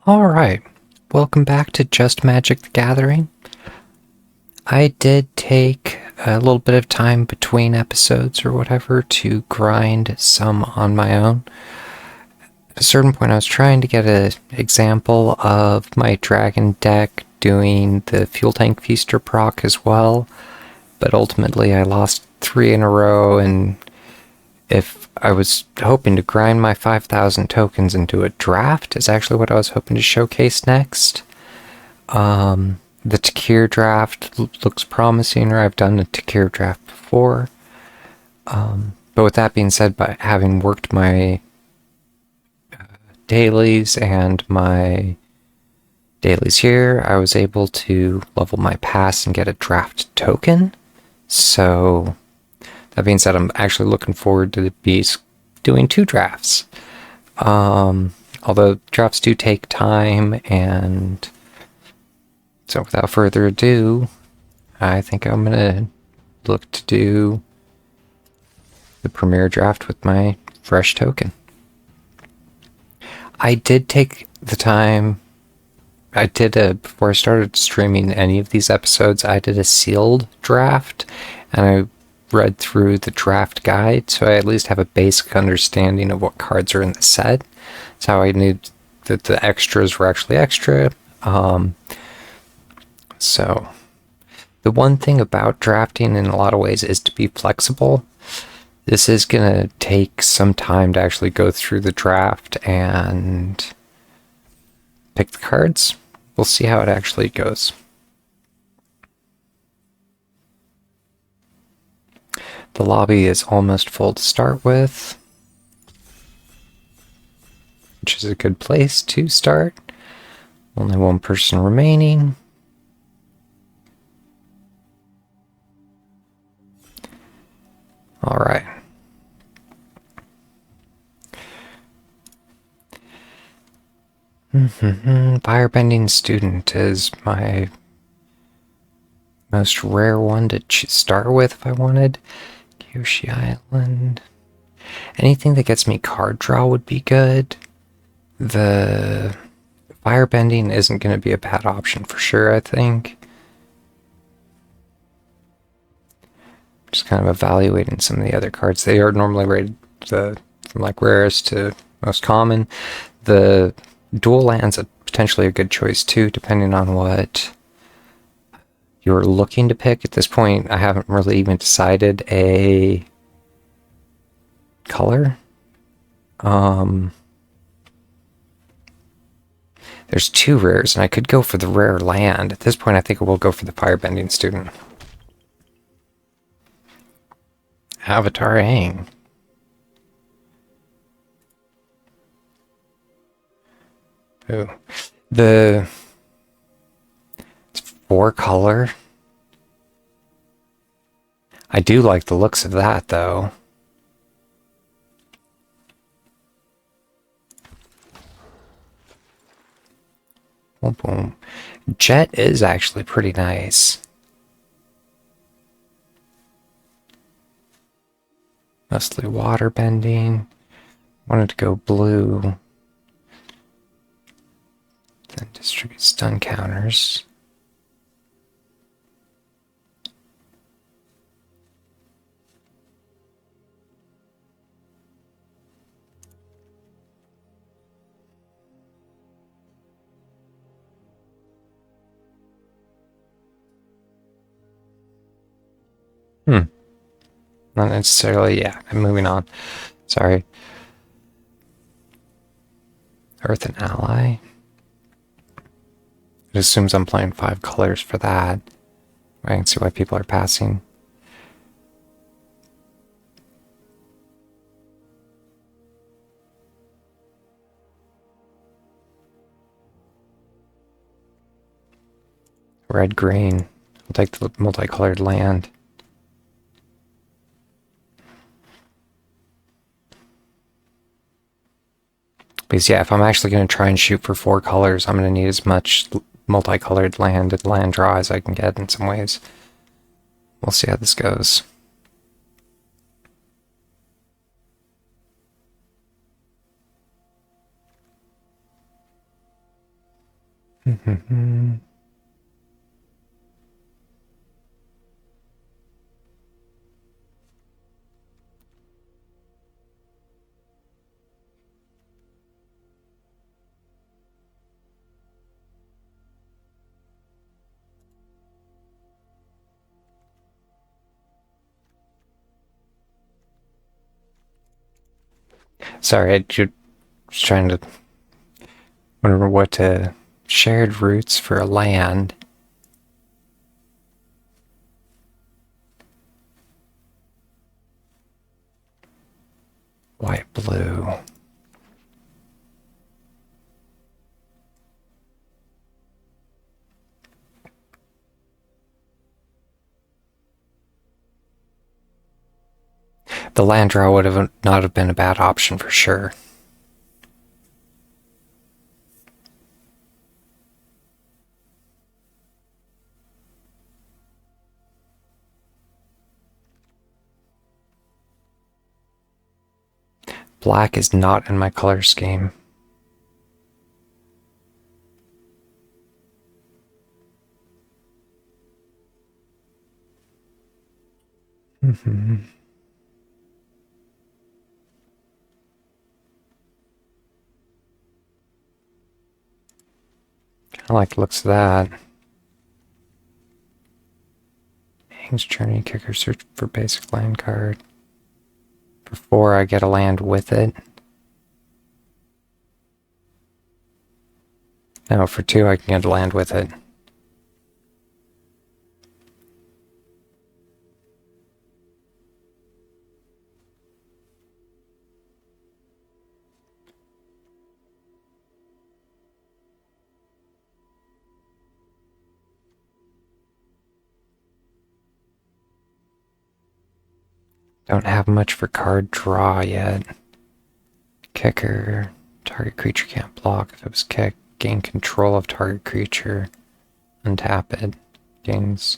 Alright, welcome back to Just Magic the Gathering. I did take a little bit of time between episodes or whatever to grind some on my own. At a certain point I was trying to get an example of my dragon deck doing the Fuel Tank Feaster proc as well, but ultimately I lost 3 in a row, and if I was hoping to grind my 5,000 tokens into a draft is actually what I was hoping to showcase next. The Takir draft looks promising, or I've done a Takir draft before. But with that being said, by having worked my dailies and my dailies here, I was able to level my pass and get a draft token. So that being said, I'm actually looking forward to the beast doing 2 drafts. Although drafts do take time, and so without further ado, I think I'm gonna look to do the premiere draft with my fresh token. I did take the time. Before I started streaming any of these episodes, I did a sealed draft, and I read through the draft guide, so I at least have a basic understanding of what cards are in the set. That's how I knew that the extras were actually extra. So the one thing about drafting in a lot of ways is to be flexible. This is going to take some time to actually go through the draft and pick the cards. We'll see how it actually goes. The lobby is almost full to start with, which is a good place to start. Only one person remaining. All right. Firebending Student is my most rare one to start with if I wanted. Kyoshi Island. Anything that gets me card draw would be good. The Firebending isn't going to be a bad option for sure, I think. Just kind of evaluating some of the other cards. They are normally rated from like rarest to most common. The dual land's potentially a good choice too, depending on what you're looking to pick. At this point, I haven't really even decided a color. There's 2 rares, and I could go for the rare land. At this point, I think I will go for the Firebending Student. Avatar Aang. Ooh. It's 4 color. I do like the looks of that, though. Boom, boom. Jet is actually pretty nice. Mostly water bending. Wanted to go blue. Then distribute stun counters. Not necessarily, yeah, I'm moving on. Sorry. Earth and Ally. It assumes I'm playing 5 colors for that. I can see why people are passing. Red, green. I'll take the multicolored land. Because yeah, if I'm actually going to try and shoot for 4 colors, I'm going to need as much multicolored land and land draw as I can get in some ways. We'll see how this goes. Sorry, I was trying to wonder what shared roots for a land. White, blue. The land draw would have not have been a bad option for sure. Black is not in my color scheme. I like the looks of that. Hangs Journey Kicker, search for basic land card. For 4, I get a land with it. No, for 2, I can get a land with it. Don't have much for card draw yet. Kicker. Target creature can't block. If it was kicked, gain control of target creature. Untap it. Gains.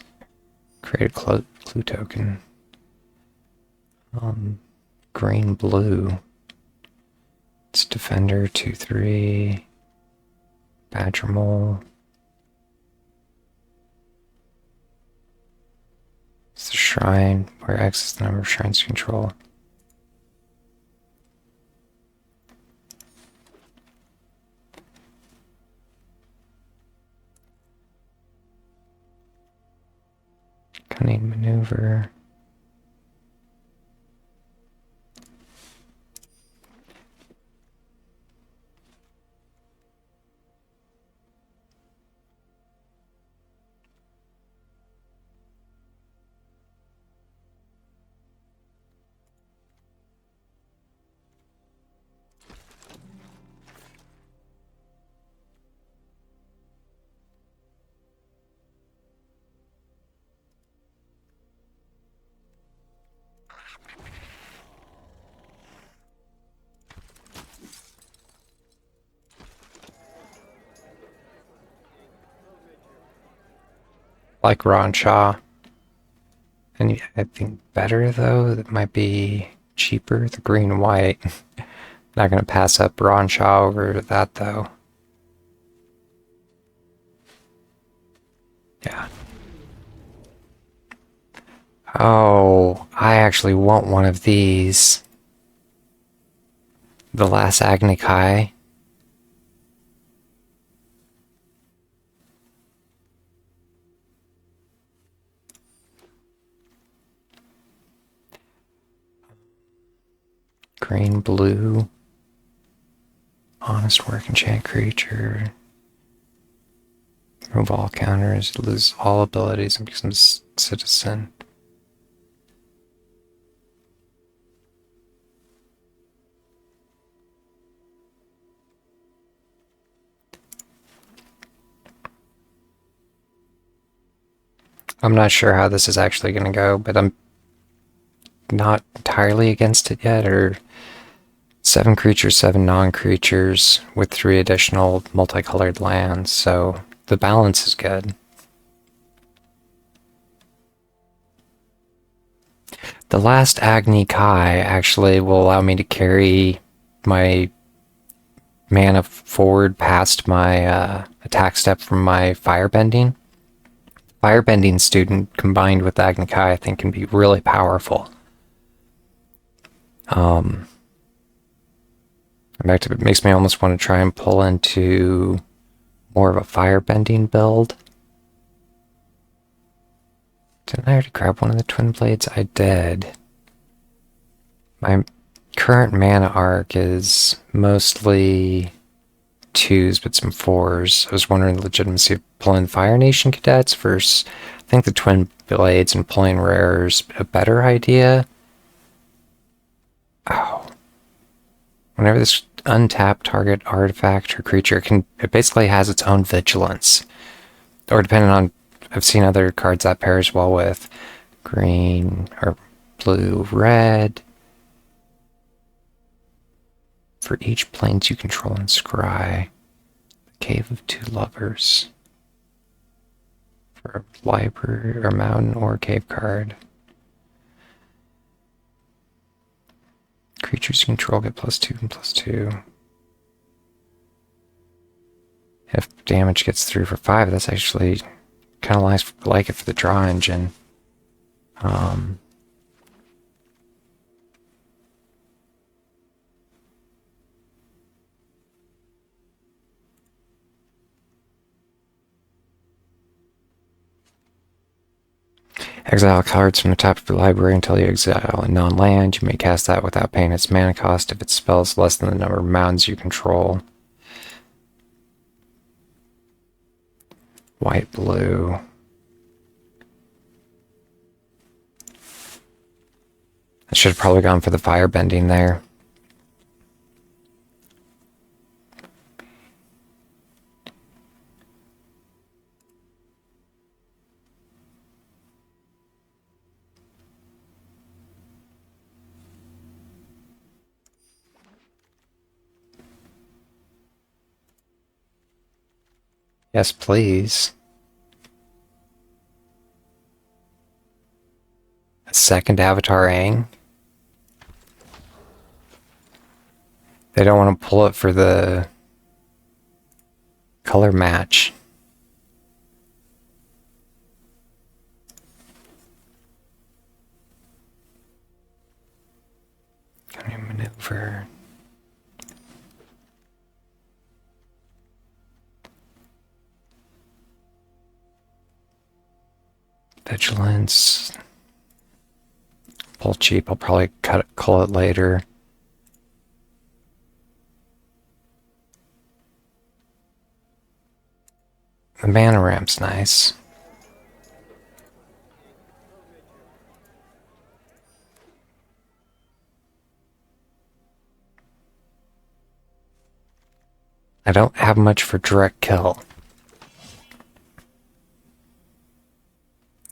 Create a clue token. Green, blue. It's Defender, 2/3. Badger Mole. It's the Shrine, where X is the number of shrines you control. Cunning Maneuver. Like Ron Shaw. And I think better though, that might be cheaper, the green and white. Not gonna pass up Ron Shaw over that though. Yeah. Oh, I actually want one of these. The last Agni Kai. Green, blue. Honest work, enchant creature. Remove all counters, lose all abilities, and become citizen. I'm not sure how this is actually going to go, but I'm not entirely against it yet, or 7 creatures, 7 non-creatures with 3 additional multicolored lands, so the balance is good. The last Agni Kai actually will allow me to carry my mana forward past my attack step from my firebending. Firebending student combined with Agni Kai, I think, can be really powerful. In fact, it makes me almost want to try and pull into more of a firebending build. Didn't I already grab one of the twin blades? I did. My current mana arc is mostly 2s, but some 4s. I was wondering the legitimacy of pulling Fire Nation cadets versus, I think, the twin blades and pulling rares a better idea. Oh. Whenever this untapped target artifact or creature it basically has its own vigilance. Or depending on, I've seen other cards that pairs well with green or blue, red. For each planes you control in Scry, the Cave of Two Lovers. For a library or mountain or cave card. Creatures you control get +2 and +2. If damage gets through for 5, that's actually kind of like it for the draw engine. Exile cards from the top of your library until you exile a non-land. You may cast that without paying its mana cost if it spells less than the number of mountains you control. White, blue. I should have probably gone for the firebending there. Yes, please. A second Avatar Aang. They don't want to pull it for the color match. Can we maneuver? Vigilance. Pull cheap. I'll probably call it later. The mana ramp's nice. I don't have much for direct kill.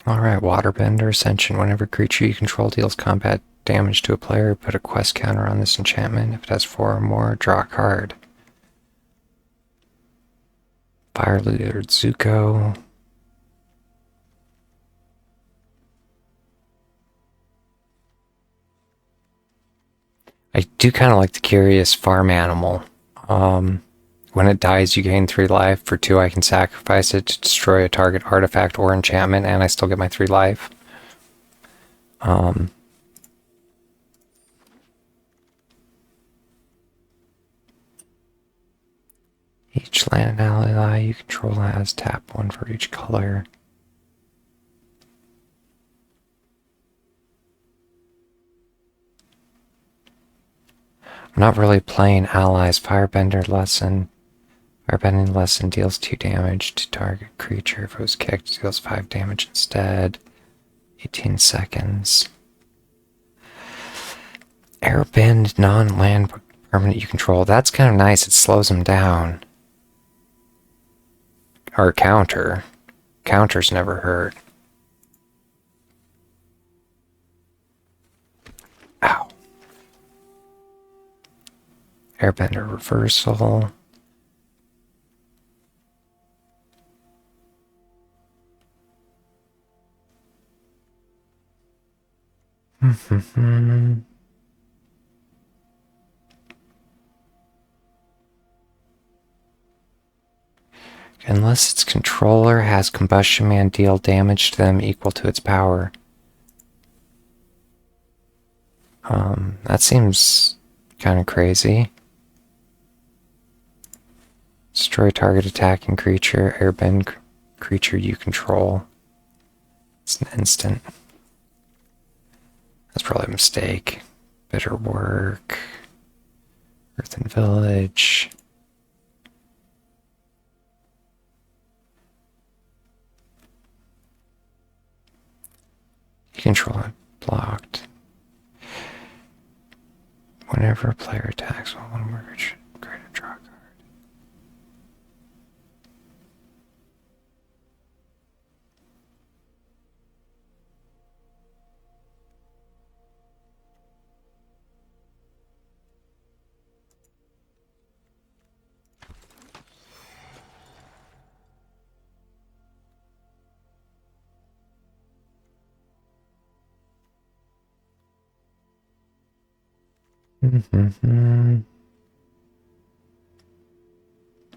Alright, Waterbender Ascension. Whenever a creature you control deals combat damage to a player, put a quest counter on this enchantment. If it has 4 or more, draw a card. Fire Leader Zuko. I do kind of like the Curious Farm Animal. When it dies, you gain 3 life. For 2, I can sacrifice it to destroy a target artifact or enchantment, and I still get my 3 life. Each land ally you control has tap 1 for each color. I'm not really playing allies. Firebending Lesson deals 2 damage to target creature. If it was kicked, it deals 5 damage instead. 18 seconds. Airbend non-land permanent you control. That's kind of nice. It slows them down. Or counter. Counters never hurt. Ow. Airbender Reversal. Unless its controller has Combustion Man deal damage to them equal to its power. That seems kind of crazy. Destroy target attacking creature, airbend creature you control. It's an instant. That's probably a mistake. Bitter Work. Earthen Village. You control it. Blocked. Whenever a player attacks while one worker should create a draw card.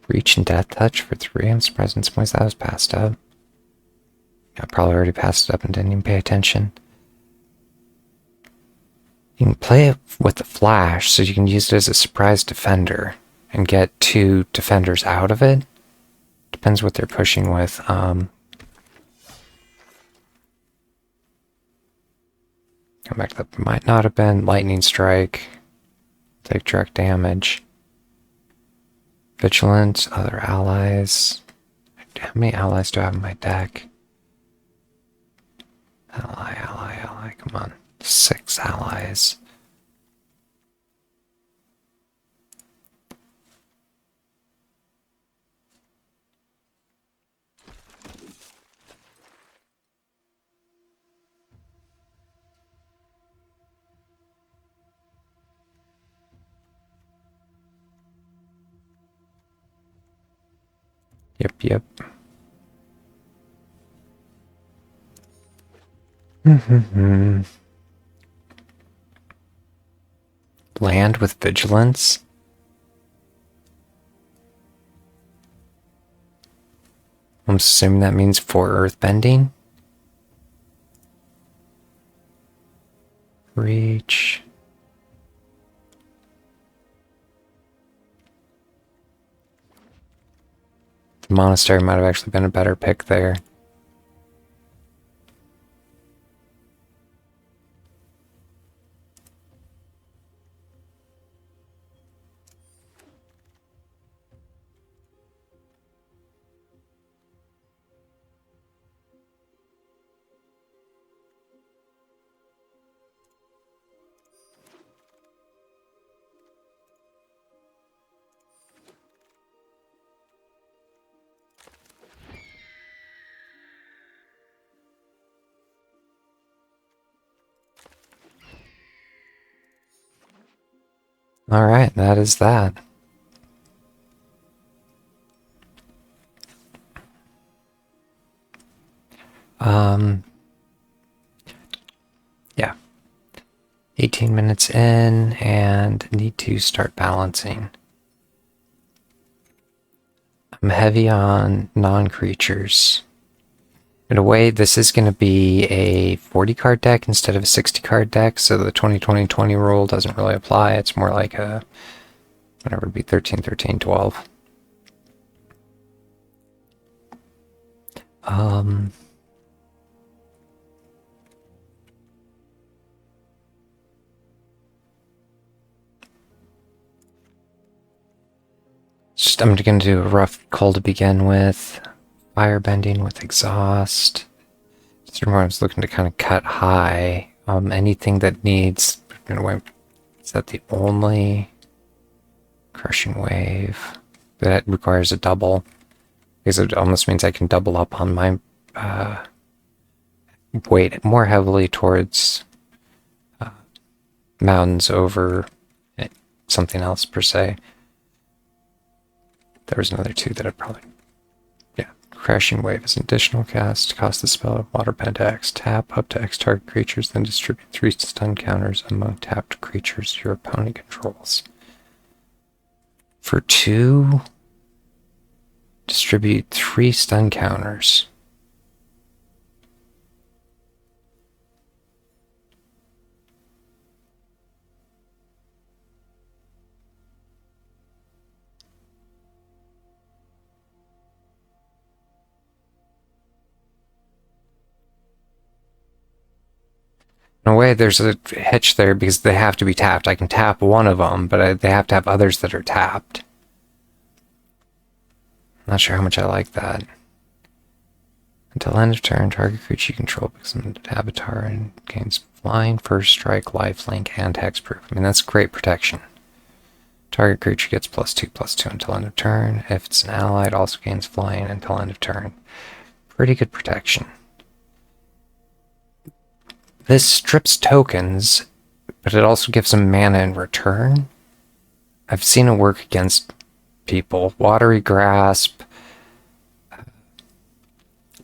Reach and Death Touch for 3. I'm surprised in some ways that was passed up. I probably already passed it up and didn't even pay attention. You can play it with the flash, so you can use it as a surprise defender and get 2 defenders out of it. Depends what they're pushing with. Come back to that. Might not have been Lightning Strike. Take direct damage. Vigilant, other allies. How many allies do I have in my deck? Ally, come on. 6 allies. Yep. Land with Vigilance? I'm assuming that means 4 Earthbending. Reach. The Monastery might have actually been a better pick there. Alright, that is that. Yeah. 18 minutes in and need to start balancing. I'm heavy on non-creatures. In a way, this is going to be a 40 card deck instead of a 60 card deck, so the 20-20-20 rule doesn't really apply. It's more like a, whatever it would be, 13-13-12. I'm going to do a rough call to begin with. Firebending with Exhaust. Just remember, I was looking to kind of cut high. Anything that needs... Is that the only Crushing Wave that requires a double? Because it almost means I can double up on my weight more heavily towards mountains over something else per se. There was another 2 that I'd probably... Yeah. Crashing Wave is an additional cast. Cost the spell Water Bend X. Tap up to X target creatures, then distribute 3 stun counters among tapped creatures your opponent controls. For 2, distribute 3 stun counters. In a way, there's a hitch there because they have to be tapped. I can tap one of them, but they have to have others that are tapped. Not sure how much I like that. Until end of turn, target creature you control becomes an avatar and gains flying, first strike, lifelink, and hexproof. I mean, that's great protection. Target creature gets +2/+2 until end of turn. If it's an ally, it also gains flying until end of turn. Pretty good protection. This strips tokens, but it also gives them mana in return. I've seen it work against people. Watery Grasp.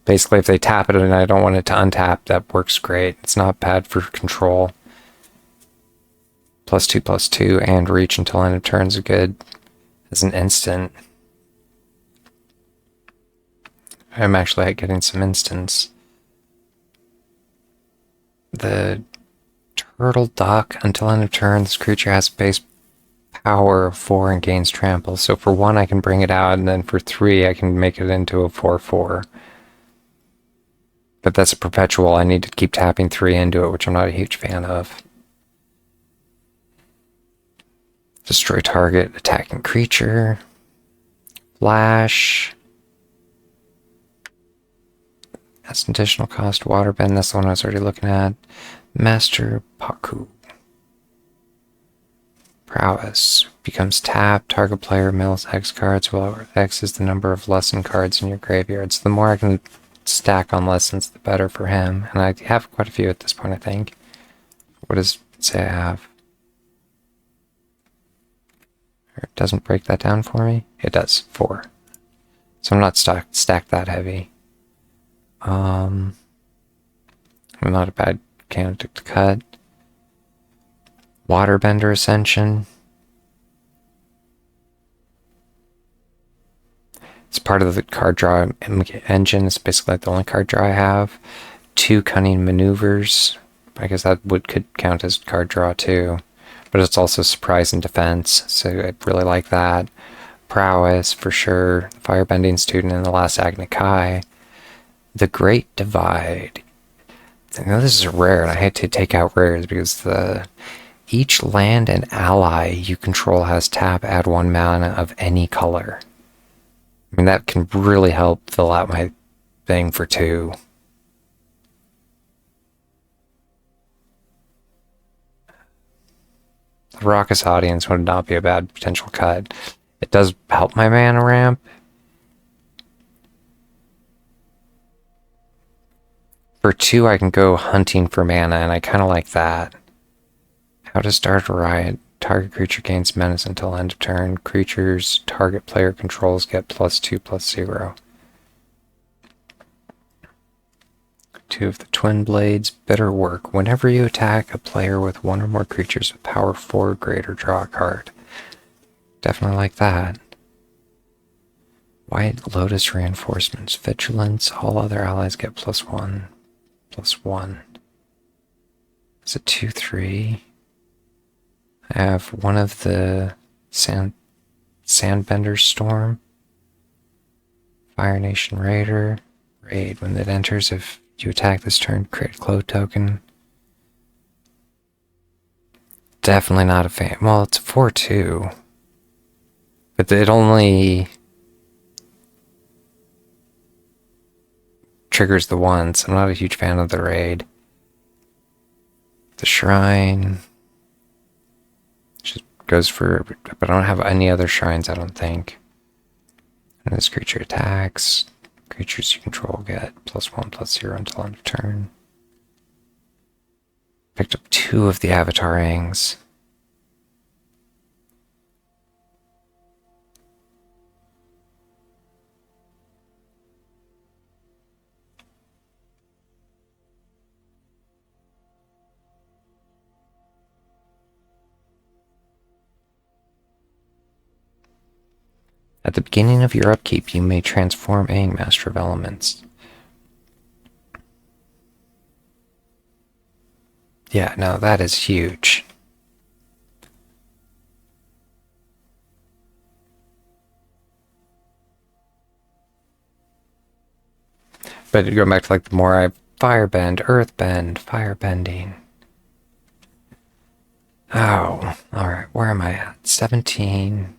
Basically, if they tap it and I don't want it to untap, that works great. It's not bad for control. +2/+2 and reach until end of turn is good as an instant. I'm actually getting some instants. The Turtle Duck, until end of turn, this creature has base power of 4 and gains trample. So for 1 I can bring it out, and then for 3 I can make it into a 4/4. But that's a perpetual. I need to keep tapping 3 into it, which I'm not a huge fan of. Destroy target attacking creature. Flash. That's an additional cost. Waterbend, that's the one I was already looking at. Master Paku. Prowess. Becomes tapped. Target player mills X cards, while X is the number of lesson cards in your graveyard. So the more I can stack on lessons, the better for him. And I have quite a few at this point, I think. What does it say I have? It doesn't break that down for me? It does. 4. So I'm not stacked that heavy. I'm not a bad candidate to cut. Waterbender Ascension. It's part of the card draw engine. It's basically like the only card draw I have. 2 Cunning Maneuvers. I guess that could count as card draw too. But it's also surprise and defense, so I really like that. Prowess, for sure. Firebending Student and the last Agni Kai. The Great Divide. I know this is rare, and I had to take out rares because each land and ally you control has tap, add 1 mana of any color. I mean, that can really help fill out my thing for 2. The Raucous Audience would not be a bad potential cut. It does help my mana ramp. For 2, I can go hunting for mana, and I kind of like that. How to start a riot. Target creature gains menace until end of turn. Creatures target player controls get +2/+0. 2 of the Twin Blades. Bitter Work. Whenever you attack a player with 1 or more creatures with power 4 or greater, draw a card. Definitely like that. White Lotus Reinforcements. Vigilance. All other allies get +1/+1. It's a 2/3. I have one of the Sandbender Storm. Fire Nation Raider. Raid. When it enters, if you attack this turn, create a Clo token. Definitely not a fan. Well, it's a 4/2. But it only triggers the once. I'm not a huge fan of the raid. The Shrine. Just goes for, but I don't have any other shrines, I don't think. And this creature attacks. Creatures you control get +1/+0 until end of turn. Picked up 2 of the Avatar Rings. At the beginning of your upkeep, you may transform a Master of Elements. Yeah, no, that is huge. But going back to like the more I firebend, earthbend, firebending. Oh, alright, where am I at? 17.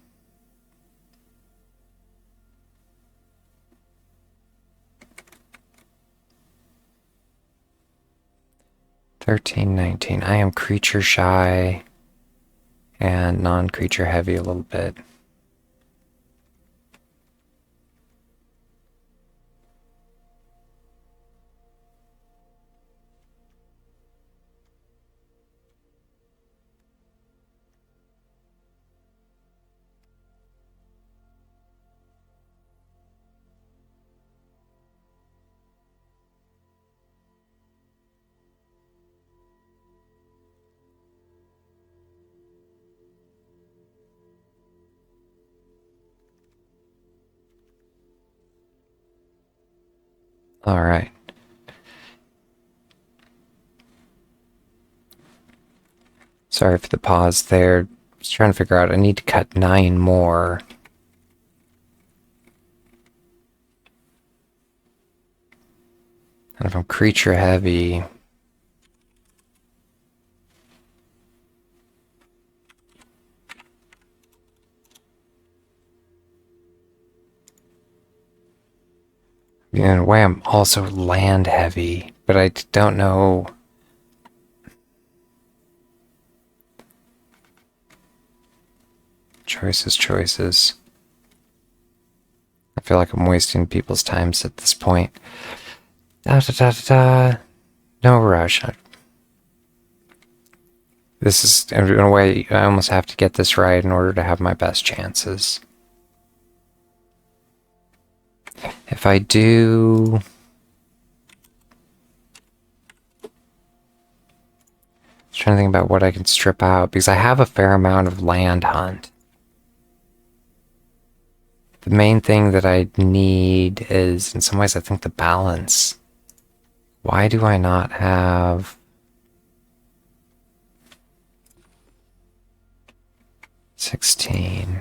$13, $19. I am creature shy and non-creature heavy a little bit. Alright. Sorry for the pause there. Just trying to figure out, I need to cut 9 more. And if I'm creature heavy, in a way I'm also land heavy, but I don't know. Choices. I feel like I'm wasting people's times at this point. No rush. This is, in a way, I almost have to get this right in order to have my best chances. If I do... I was trying to think about what I can strip out, because I have a fair amount of land hunt. The main thing that I need is, in some ways, I think the balance. Why do I not have... 16...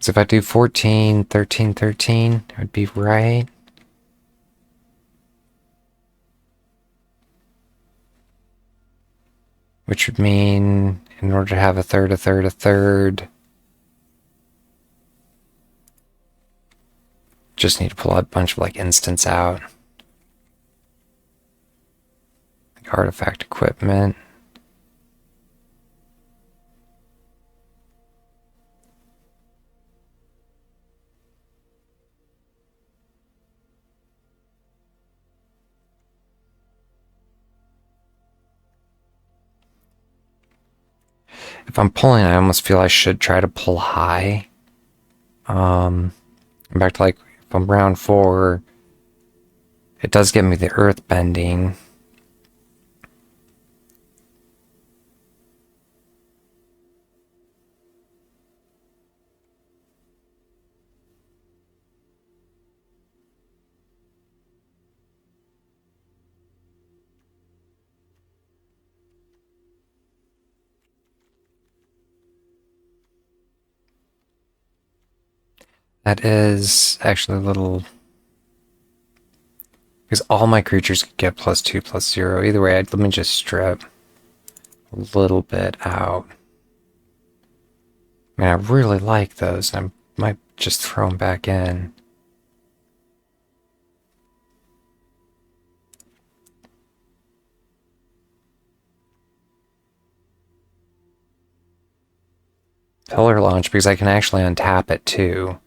So if I do 14, 13, 13, it would be right. Which would mean, in order to have a third, just need to pull out a bunch of like instants out. Like artifact equipment. If I'm pulling, I almost feel I should try to pull high. Back to like, if I'm round 4, it does give me the earth bending. That is actually a little... Because all my creatures get +2/+0. Either way, let me just strip a little bit out. I mean, I really like those. I might just throw them back in. Pillar Launch, because I can actually untap it too.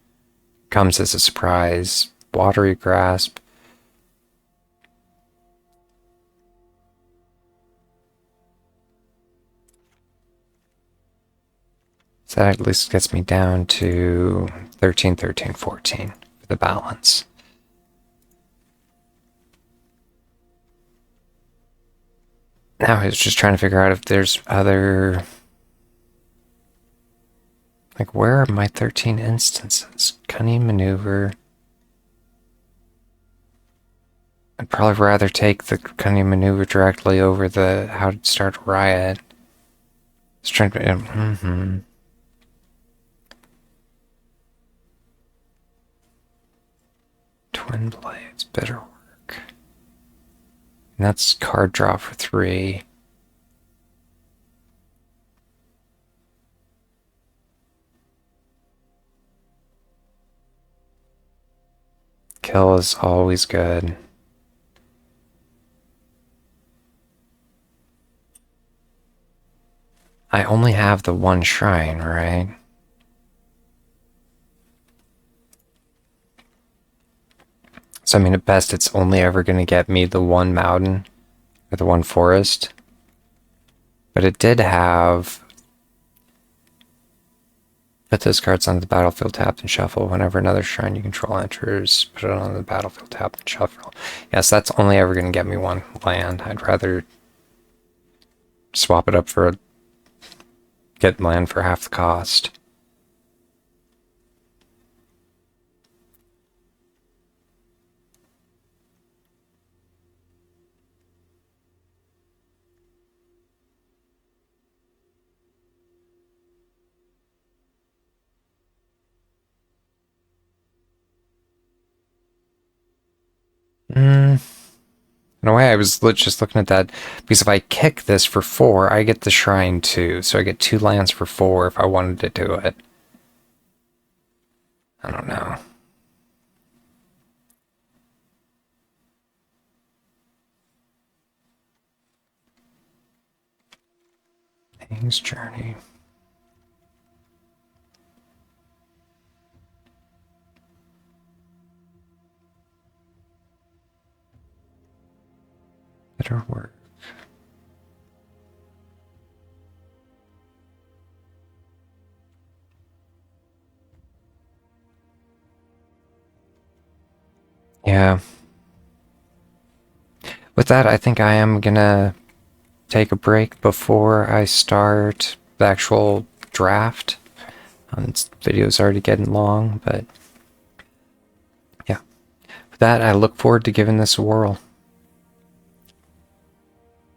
Comes as a surprise. Watery Grasp. So that at least gets me down to 13, 13, 14 for the balance. Now I was just trying to figure out if there's other... Like, where are my 13 instances? Cunning maneuver. I'd probably rather take the cunning maneuver directly over the how to start a riot. Just trying to... Twin blades, better work. And that's card draw for 3. Kill is always good. I only have the one shrine, right? So I mean, at best, it's only ever going to get me the one mountain or the one forest. But it did have... Put those cards on the battlefield tapped and shuffle. Whenever another shrine you control enters, put it on the battlefield tapped and shuffle. Yes, that's only ever going to get me one land. I'd rather swap it up for get land for half the cost. In a way, I was just looking at that, because if I kick this for 4, I get the shrine too, so I get 2 lands for 4 if I wanted to do it. I don't know. King's Journey. Better work. Yeah. With that, I think I am gonna take a break before I start the actual draft. This video's already getting long, but yeah. With that, I look forward to giving this a whirl.